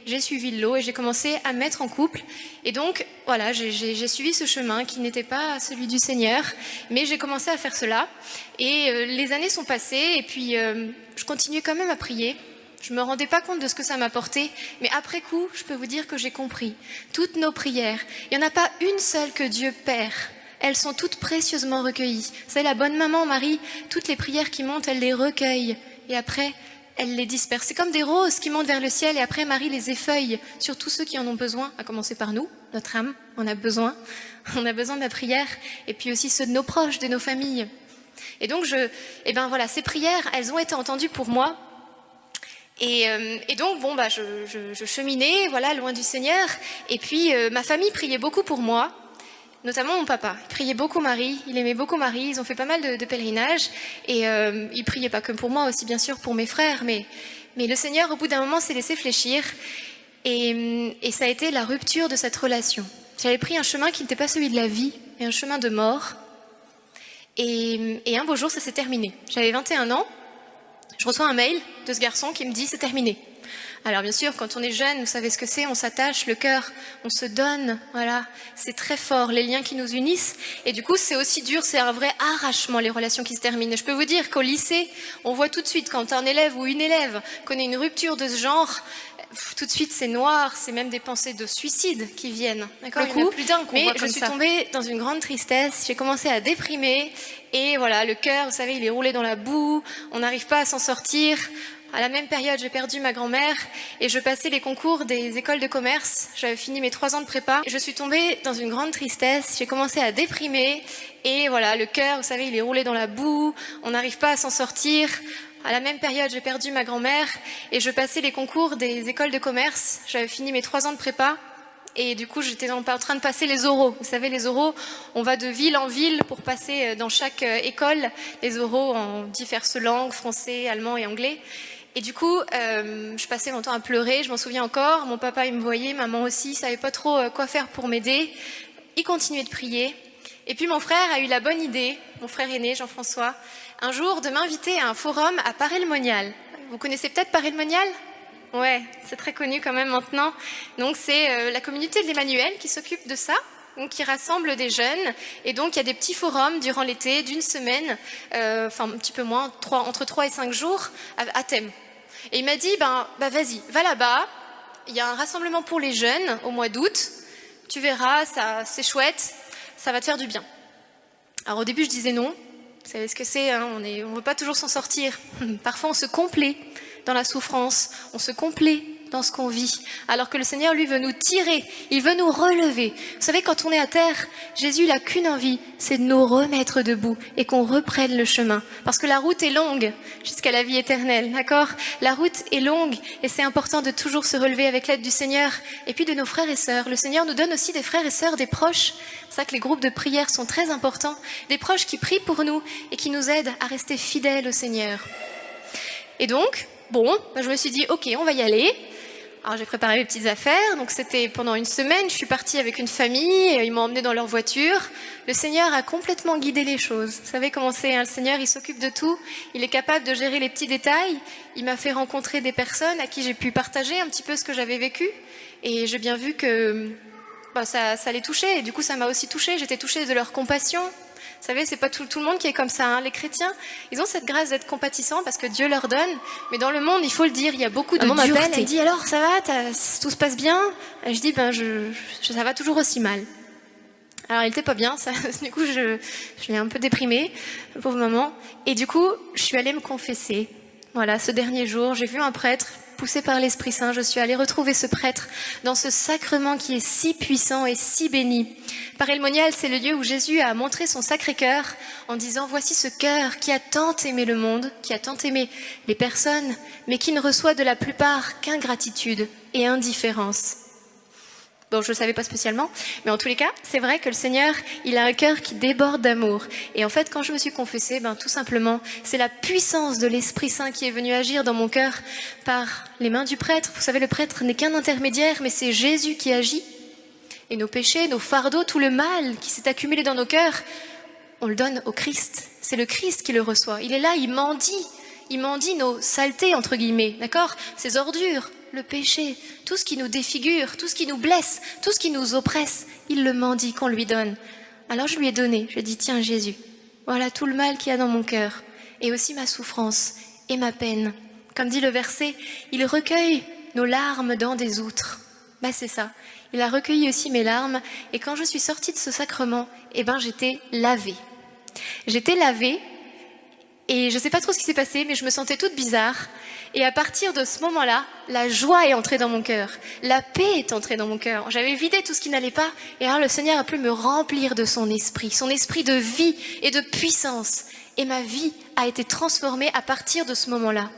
j'ai suivi le lot et j'ai commencé à me mettre en couple. Et donc, voilà, j'ai suivi ce chemin qui n'était pas celui du Seigneur, mais j'ai commencé à faire cela. Et les années sont passées et puis je continuais quand même à prier. Je ne me rendais pas compte de ce que ça m'apportait, mais après coup, je peux vous dire que j'ai compris. Toutes nos prières, il n'y en a pas une seule que Dieu perd. Elles sont toutes précieusement recueillies. Vous savez, la bonne maman Marie, toutes les prières qui montent, elle les recueille. Et après, elle les disperse. C'est comme des roses qui montent vers le ciel et après Marie les effeuille sur tous ceux qui en ont besoin, à commencer par nous, notre âme, on a besoin. On a besoin de la prière et puis aussi ceux de nos proches, de nos familles. Et donc, voilà, ces prières, elles ont été entendues pour moi. Et donc, bon, je cheminais, voilà, loin du Seigneur. Et puis, ma famille priait beaucoup pour moi. Notamment mon papa, il priait beaucoup Marie, il aimait beaucoup Marie, ils ont fait pas mal de pèlerinages et il priait pas que pour moi, aussi bien sûr pour mes frères, mais le Seigneur au bout d'un moment s'est laissé fléchir et ça a été la rupture de cette relation. J'avais pris un chemin qui n'était pas celui de la vie, mais un chemin de mort et un beau jour ça s'est terminé. J'avais 21 ans, je reçois un mail de ce garçon qui me dit c'est terminé. Alors bien sûr, quand on est jeune, vous savez ce que c'est, on s'attache, le cœur, on se donne, voilà, c'est très fort, les liens qui nous unissent. Et du coup, c'est aussi dur, c'est un vrai arrachement, les relations qui se terminent. Et je peux vous dire qu'au lycée, on voit tout de suite, quand un élève ou une élève connaît une rupture de ce genre, tout de suite c'est noir, c'est même des pensées de suicide qui viennent. D'accord, il y en a plus d'un qu'on voit comme ça. Mais je suis tombée dans une grande tristesse, j'ai commencé à déprimer, et voilà, le cœur, vous savez, il est roulé dans la boue, on n'arrive pas à s'en sortir. À la même période, j'ai perdu ma grand-mère et je passais les concours des écoles de commerce. J'avais fini mes 3 ans de prépa. Je suis tombée dans une grande tristesse. J'ai commencé à déprimer et voilà, le cœur, vous savez, il est roulé dans la boue. On n'arrive pas à s'en sortir. À la même période, j'ai perdu ma grand-mère et je passais les concours des écoles de commerce. J'avais fini mes 3 ans de prépa. Et du coup, j'étais en train de passer les oraux. Vous savez, les oraux, on va de ville en ville pour passer dans chaque école les oraux en diverses langues, français, allemand et anglais. Et du coup, je passais mon temps à pleurer, je m'en souviens encore. Mon papa, il me voyait, maman aussi, il savait pas trop quoi faire pour m'aider. Il continuait de prier. Et puis mon frère a eu la bonne idée, mon frère aîné, Jean-François, un jour de m'inviter à un forum à Paray-le-Monial. Vous connaissez peut-être Paray-le-Monial ? Ouais, c'est très connu quand même maintenant. Donc c'est la communauté de l'Emmanuel qui s'occupe de ça, donc qui rassemble des jeunes. Et donc il y a des petits forums durant l'été d'une semaine, enfin un petit peu moins, entre 3 et 5 jours, à thème. Et il m'a dit, vas-y, va là-bas, il y a un rassemblement pour les jeunes au mois d'août, tu verras, c'est chouette, ça va te faire du bien. Alors au début je disais non, vous savez ce que c'est, hein, on ne veut pas toujours s'en sortir. Parfois on se complaît dans la souffrance, on se complaît dans ce qu'on vit, alors que le Seigneur, lui, veut nous tirer, il veut nous relever. Vous savez, quand on est à terre, Jésus, il n'a qu'une envie, c'est de nous remettre debout et qu'on reprenne le chemin. Parce que la route est longue jusqu'à la vie éternelle, d'accord ? La route est longue et c'est important de toujours se relever avec l'aide du Seigneur et puis de nos frères et sœurs. Le Seigneur nous donne aussi des frères et sœurs, des proches. C'est pour ça que les groupes de prière sont très importants. Des proches qui prient pour nous et qui nous aident à rester fidèles au Seigneur. Et donc, je me suis dit, ok, on va y aller. Alors j'ai préparé mes petites affaires, donc c'était pendant une semaine, je suis partie avec une famille, ils m'ont emmenée dans leur voiture. Le Seigneur a complètement guidé les choses. Vous savez comment c'est, hein, le Seigneur, il s'occupe de tout, il est capable de gérer les petits détails. Il m'a fait rencontrer des personnes à qui j'ai pu partager un petit peu ce que j'avais vécu. Et j'ai bien vu que ça les touchait, et du coup ça m'a aussi touchée, j'étais touchée de leur compassion. Vous savez, c'est pas tout le monde qui est comme ça, hein. Les chrétiens, ils ont cette grâce d'être compatissants parce que Dieu leur donne. Mais dans le monde, il faut le dire, il y a beaucoup de dureté. Elle dit alors, ça va, tout se passe bien ? Et je dis, ça va toujours aussi mal. Alors, il était pas bien, ça. Du coup, je l'ai un peu déprimée, pauvre maman. Et du coup, je suis allée me confesser. Voilà, ce dernier jour, j'ai vu un prêtre. Poussée par l'Esprit Saint, je suis allée retrouver ce prêtre dans ce sacrement qui est si puissant et si béni. Paray-le-Monial, c'est le lieu où Jésus a montré son sacré cœur en disant « Voici ce cœur qui a tant aimé le monde, qui a tant aimé les personnes, mais qui ne reçoit de la plupart qu'ingratitude et indifférence. » Bon, je ne le savais pas spécialement, mais en tous les cas, c'est vrai que le Seigneur, il a un cœur qui déborde d'amour. Et en fait, quand je me suis confessée, tout simplement, c'est la puissance de l'Esprit Saint qui est venue agir dans mon cœur par les mains du prêtre. Vous savez, le prêtre n'est qu'un intermédiaire, mais c'est Jésus qui agit. Et nos péchés, nos fardeaux, tout le mal qui s'est accumulé dans nos cœurs, on le donne au Christ. C'est le Christ qui le reçoit. Il est là, il mendie nos saletés, entre guillemets, d'accord ? Ces ordures. le péché, tout ce qui nous défigure, tout ce qui nous blesse, tout ce qui nous oppresse, il le mendie qu'on lui donne. Alors je lui ai donné, je dis tiens Jésus, voilà tout le mal qu'il y a dans mon cœur, et aussi ma souffrance et ma peine. Comme dit le verset, il recueille nos larmes dans des outres. Bah c'est ça, il a recueilli aussi mes larmes, et quand je suis sortie de ce sacrement, eh ben j'étais lavée. J'étais lavée, et je ne sais pas trop ce qui s'est passé, mais je me sentais toute bizarre. Et à partir de ce moment-là, la joie est entrée dans mon cœur, la paix est entrée dans mon cœur. J'avais vidé tout ce qui n'allait pas, et alors le Seigneur a pu me remplir de son esprit de vie et de puissance. Et ma vie a été transformée à partir de ce moment-là.